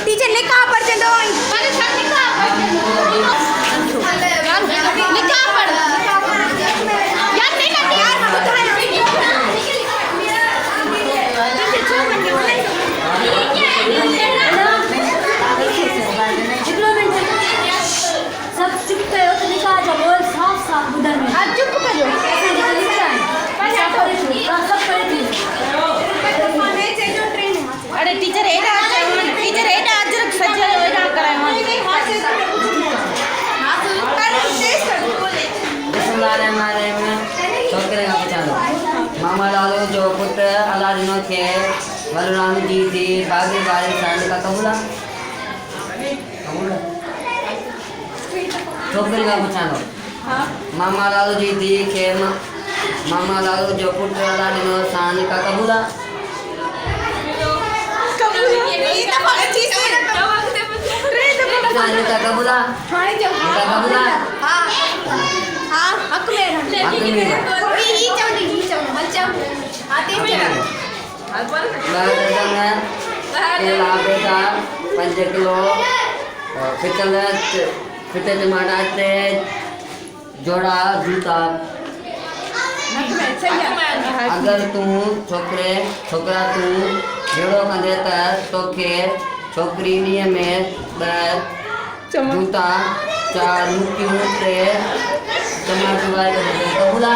teacher ने कहाँ पर थे दो सब चुप करो तो निकाल जाओ बोल साफ साफ उधर में आप चुप करो अरे टीचर एटा अजरक सज्जा एटा कराए छोकरे का पहचानो मामा लालो जो पुत्र अलादीन थे बलराम जी थी बागी बारी सांड का कबूला छोकरे का पहचानो मामा लालो जी थी के मामा लालो जो पुत्र अलादीन सांड का कबूला सांड का कबूला हक मेरा बेटा 5 किलो फिटे टमाटा से जोड़ा जूता अगर तू छोकरा तू भेड़ो कंदे त तोखे छोकरी में जूता 4 मुक्तियों से टमाटर कबूला